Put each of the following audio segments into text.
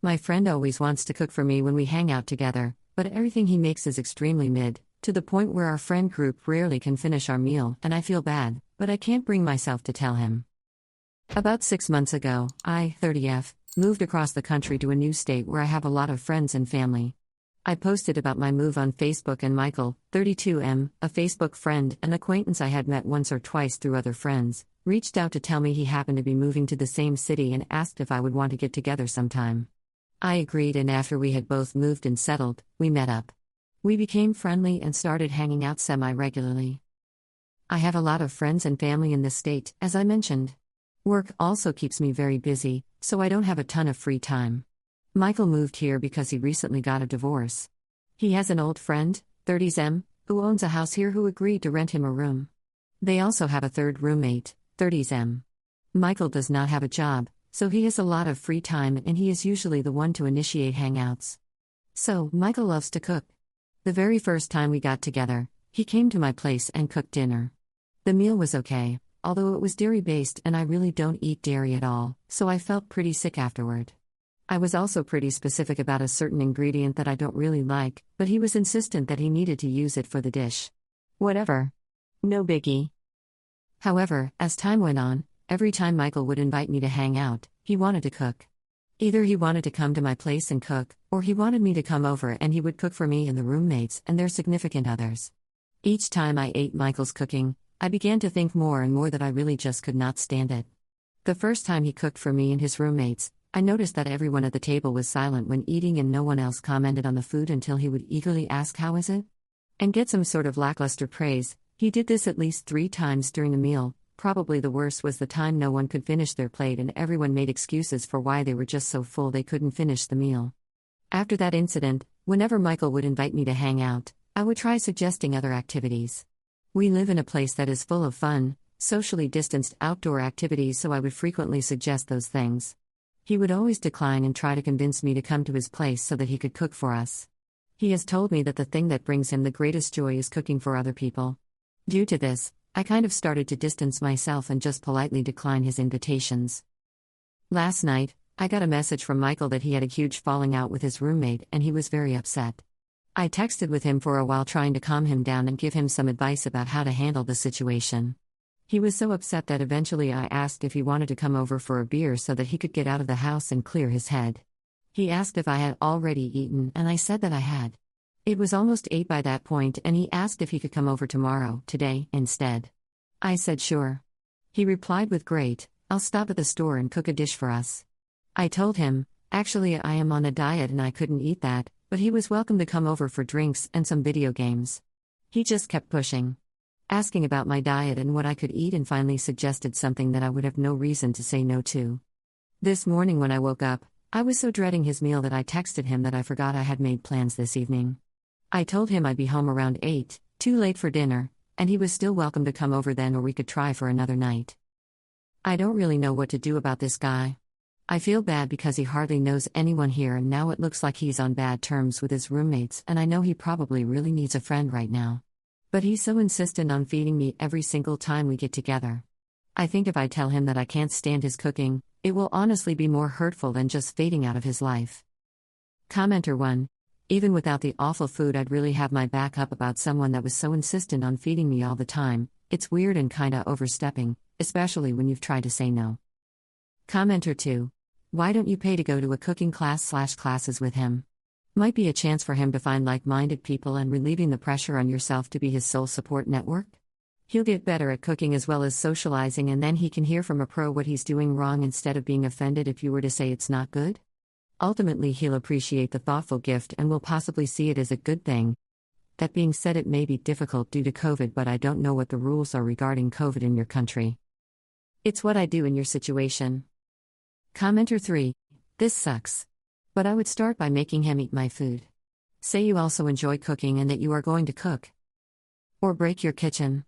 My friend always wants to cook for me when we hang out together, but everything he makes is extremely mid, to the point where our friend group rarely can finish our meal, and I feel bad, but I can't bring myself to tell him. About 6 months ago, I, 30F, moved across the country to a new state where I have a lot of friends and family. I posted about my move on Facebook, and Michael, 32M, a Facebook friend, an acquaintance I had met once or twice through other friends, reached out to tell me he happened to be moving to the same city and asked if I would want to get together sometime. I agreed, and after we had both moved and settled, we met up. We became friendly and started hanging out semi-regularly. I have a lot of friends and family in this state, as I mentioned. Work also keeps me very busy, so I don't have a ton of free time. Michael moved here because he recently got a divorce. He has an old friend, 30M, who owns a house here, who agreed to rent him a room. They also have a third roommate, 30M. Michael does not have a job, so he has a lot of free time, and he is usually the one to initiate hangouts. So, Michael loves to cook. The very first time we got together, he came to my place and cooked dinner. The meal was okay, although it was dairy-based and I really don't eat dairy at all, so I felt pretty sick afterward. I was also pretty specific about a certain ingredient that I don't really like, but he was insistent that he needed to use it for the dish. Whatever. No biggie. However, as time went on, every time Michael would invite me to hang out, he wanted to cook. Either he wanted to come to my place and cook, or he wanted me to come over and he would cook for me and the roommates and their significant others. Each time I ate Michael's cooking, I began to think more and more that I really just could not stand it. The first time he cooked for me and his roommates, I noticed that everyone at the table was silent when eating and no one else commented on the food until he would eagerly ask, "How is it?" and get some sort of lackluster praise. He did this at least 3 times during the meal. Probably the worst was the time no one could finish their plate and everyone made excuses for why they were just so full they couldn't finish the meal. After that incident, whenever Michael would invite me to hang out, I would try suggesting other activities. We live in a place that is full of fun, socially distanced outdoor activities, so I would frequently suggest those things. He would always decline and try to convince me to come to his place so that he could cook for us. He has told me that the thing that brings him the greatest joy is cooking for other people. Due to this, I kind of started to distance myself and just politely decline his invitations. Last night, I got a message from Michael that he had a huge falling out with his roommate and he was very upset. I texted with him for a while trying to calm him down and give him some advice about how to handle the situation. He was so upset that eventually I asked if he wanted to come over for a beer so that he could get out of the house and clear his head. He asked if I had already eaten and I said that I had. It was almost 8 by that point and he asked if he could come over today, instead. I said sure. He replied with great, I'll stop at the store and cook a dish for us. I told him, actually I am on a diet and I couldn't eat that, but he was welcome to come over for drinks and some video games. He just kept pushing, asking about my diet and what I could eat, and finally suggested something that I would have no reason to say no to. This morning when I woke up, I was so dreading his meal that I texted him that I forgot I had made plans this evening. I told him I'd be home around 8, too late for dinner, and he was still welcome to come over then, or we could try for another night. I don't really know what to do about this guy. I feel bad because he hardly knows anyone here and now it looks like he's on bad terms with his roommates, and I know he probably really needs a friend right now. But he's so insistent on feeding me every single time we get together. I think if I tell him that I can't stand his cooking, it will honestly be more hurtful than just fading out of his life. Commenter 1. Even without the awful food, I'd really have my back up about someone that was so insistent on feeding me all the time. It's weird and kinda overstepping, especially when you've tried to say no. Commenter 2. Why don't you pay to go to a cooking class/classes with him? Might be a chance for him to find like-minded people and relieving the pressure on yourself to be his sole support network. He'll get better at cooking as well as socializing, and then he can hear from a pro what he's doing wrong instead of being offended if you were to say it's not good. Ultimately, he'll appreciate the thoughtful gift and will possibly see it as a good thing. That being said, it may be difficult due to COVID, but I don't know what the rules are regarding COVID in your country. It's what I do in your situation. Commenter 3. This sucks. But I would start by making him eat my food. Say you also enjoy cooking and that you are going to cook. Or break your kitchen.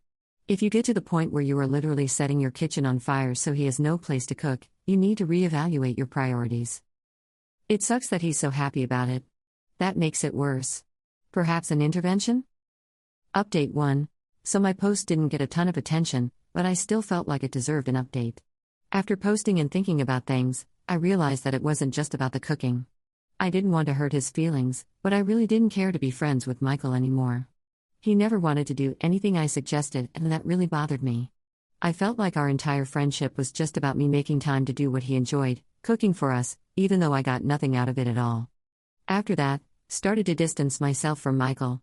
If you get to the point where you are literally setting your kitchen on fire so he has no place to cook, you need to reevaluate your priorities. It sucks that he's so happy about it. That makes it worse. Perhaps an intervention? Update 1. So my post didn't get a ton of attention, but I still felt like it deserved an update. After posting and thinking about things, I realized that it wasn't just about the cooking. I didn't want to hurt his feelings, but I really didn't care to be friends with Michael anymore. He never wanted to do anything I suggested, and that really bothered me. I felt like our entire friendship was just about me making time to do what he enjoyed, cooking for us, even though I got nothing out of it at all. After that, started to distance myself from Michael.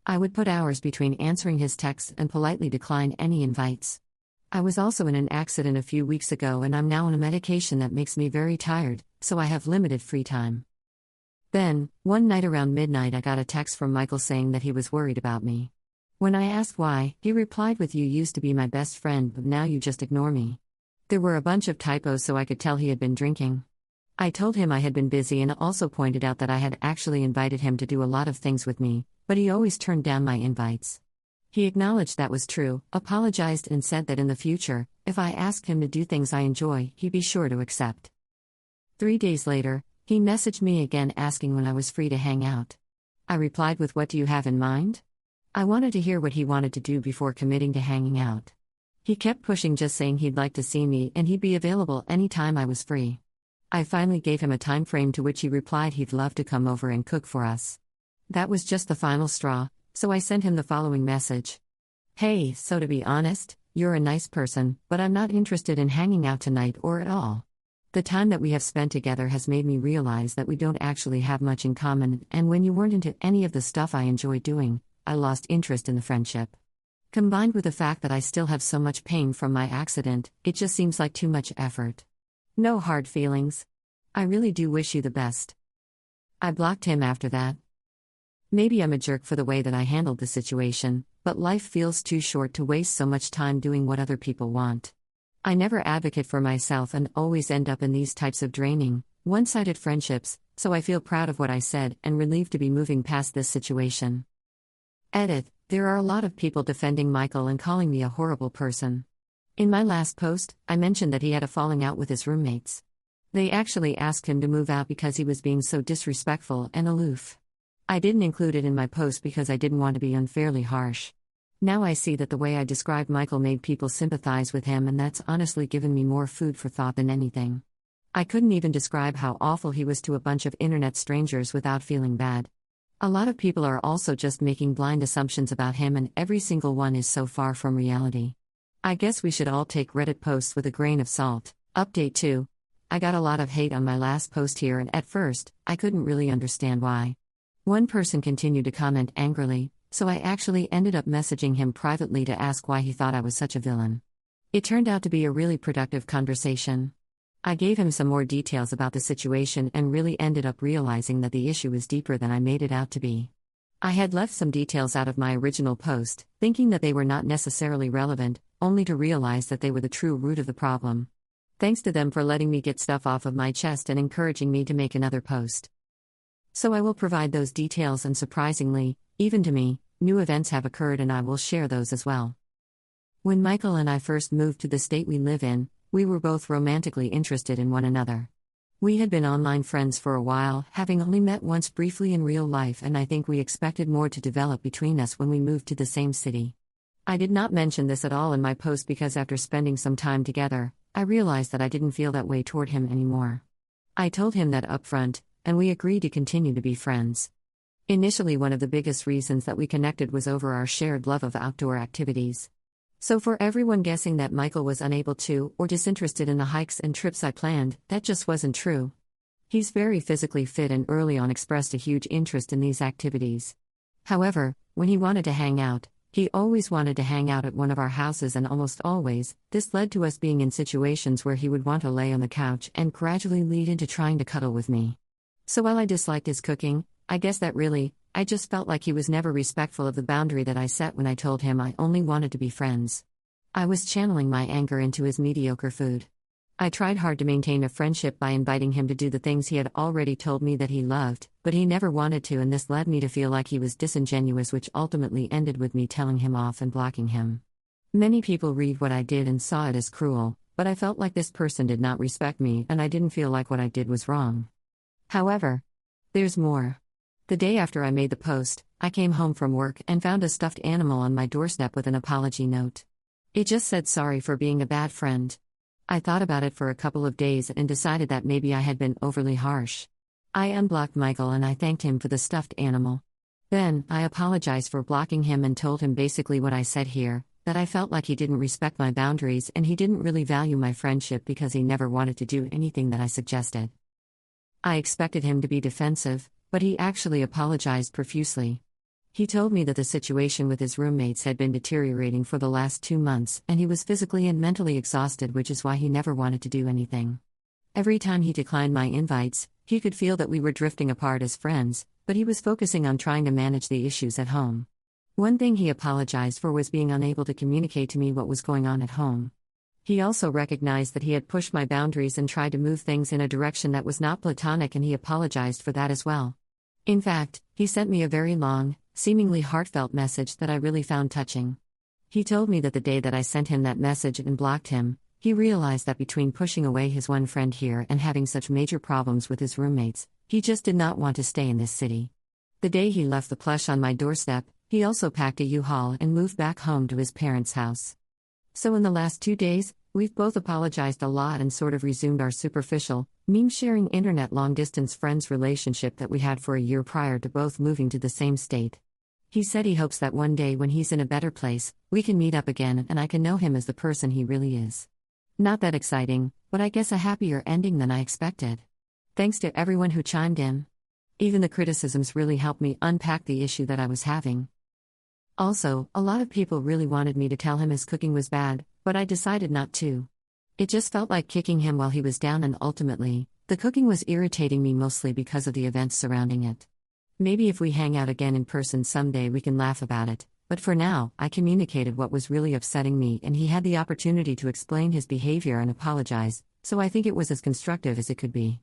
I would put hours between answering his texts and politely decline any invites. I was also in an accident a few weeks ago, and I'm now on a medication that makes me very tired, so I have limited free time. Then, one night around midnight, I got a text from Michael saying that he was worried about me. When I asked why, he replied with, "You used to be my best friend, but now you just ignore me." There were a bunch of typos, so I could tell he had been drinking. I told him I had been busy and also pointed out that I had actually invited him to do a lot of things with me, but he always turned down my invites. He acknowledged that was true, apologized, and said that in the future, if I asked him to do things I enjoy, he'd be sure to accept. 3 days later, he messaged me again asking when I was free to hang out. I replied with, "What do you have in mind?" I wanted to hear what he wanted to do before committing to hanging out. He kept pushing, just saying he'd like to see me and he'd be available anytime I was free. I finally gave him a time frame, to which he replied he'd love to come over and cook for us. That was just the final straw, so I sent him the following message. "Hey, so to be honest, you're a nice person, but I'm not interested in hanging out tonight or at all. The time that we have spent together has made me realize that we don't actually have much in common, and when you weren't into any of the stuff I enjoy doing, I lost interest in the friendship. Combined with the fact that I still have so much pain from my accident, it just seems like too much effort. No hard feelings. I really do wish you the best." I blocked him after that. Maybe I'm a jerk for the way that I handled the situation, but life feels too short to waste so much time doing what other people want. I never advocate for myself and always end up in these types of draining, one-sided friendships, so I feel proud of what I said and relieved to be moving past this situation. Edit: there are a lot of people defending Michael and calling me a horrible person. In my last post, I mentioned that he had a falling out with his roommates. They actually asked him to move out because he was being so disrespectful and aloof. I didn't include it in my post because I didn't want to be unfairly harsh. Now I see that the way I described Michael made people sympathize with him, and that's honestly given me more food for thought than anything. I couldn't even describe how awful he was to a bunch of internet strangers without feeling bad. A lot of people are also just making blind assumptions about him, and every single one is so far from reality. I guess we should all take Reddit posts with a grain of salt. Update 2. I got a lot of hate on my last post here, and at first, I couldn't really understand why. One person continued to comment angrily, so I actually ended up messaging him privately to ask why he thought I was such a villain. It turned out to be a really productive conversation. I gave him some more details about the situation and really ended up realizing that the issue is deeper than I made it out to be. I had left some details out of my original post, thinking that they were not necessarily relevant, only to realize that they were the true root of the problem. Thanks to them for letting me get stuff off of my chest and encouraging me to make another post. So I will provide those details, and surprisingly, even to me, new events have occurred and I will share those as well. When Michael and I first moved to the state we live in, we were both romantically interested in one another. We had been online friends for a while, having only met once briefly in real life, and I think we expected more to develop between us when we moved to the same city. I did not mention this at all in my post because after spending some time together, I realized that I didn't feel that way toward him anymore. I told him that upfront, and we agreed to continue to be friends. Initially, one of the biggest reasons that we connected was over our shared love of outdoor activities. So for everyone guessing that Michael was unable to or disinterested in the hikes and trips I planned, that just wasn't true. He's very physically fit and early on expressed a huge interest in these activities. However, when he wanted to hang out, he always wanted to hang out at one of our houses, and almost always, this led to us being in situations where he would want to lay on the couch and gradually lead into trying to cuddle with me. So while I disliked his cooking, I guess that I just felt like he was never respectful of the boundary that I set when I told him I only wanted to be friends. I was channeling my anger into his mediocre food. I tried hard to maintain a friendship by inviting him to do the things he had already told me that he loved, but he never wanted to, and this led me to feel like he was disingenuous, which ultimately ended with me telling him off and blocking him. Many people read what I did and saw it as cruel, but I felt like this person did not respect me and I didn't feel like what I did was wrong. However, there's more. The day after I made the post, I came home from work and found a stuffed animal on my doorstep with an apology note. It just said sorry for being a bad friend. I thought about it for a couple of days and decided that maybe I had been overly harsh. I unblocked Michael and I thanked him for the stuffed animal. Then, I apologized for blocking him and told him basically what I said here, that I felt like he didn't respect my boundaries and he didn't really value my friendship because he never wanted to do anything that I suggested. I expected him to be defensive, but he actually apologized profusely. He told me that the situation with his roommates had been deteriorating for the last 2 months and he was physically and mentally exhausted, which is why he never wanted to do anything. Every time he declined my invites, he could feel that we were drifting apart as friends, but he was focusing on trying to manage the issues at home. One thing he apologized for was being unable to communicate to me what was going on at home. He also recognized that he had pushed my boundaries and tried to move things in a direction that was not platonic, and he apologized for that as well. In fact, he sent me a very long, seemingly heartfelt message that I really found touching. He told me that the day that I sent him that message and blocked him, he realized that between pushing away his one friend here and having such major problems with his roommates, he just did not want to stay in this city. The day he left the plush on my doorstep, he also packed a U-Haul and moved back home to his parents' house. So in the last 2 days, we've both apologized a lot and sort of resumed our superficial, meme-sharing internet long-distance friends relationship that we had for a year prior to both moving to the same state. He said he hopes that one day when he's in a better place, we can meet up again and I can know him as the person he really is. Not that exciting, but I guess a happier ending than I expected. Thanks to everyone who chimed in. Even the criticisms really helped me unpack the issue that I was having. Also, a lot of people really wanted me to tell him his cooking was bad, but I decided not to. It just felt like kicking him while he was down, and ultimately, the cooking was irritating me mostly because of the events surrounding it. Maybe if we hang out again in person someday we can laugh about it, but for now, I communicated what was really upsetting me and he had the opportunity to explain his behavior and apologize, so I think it was as constructive as it could be.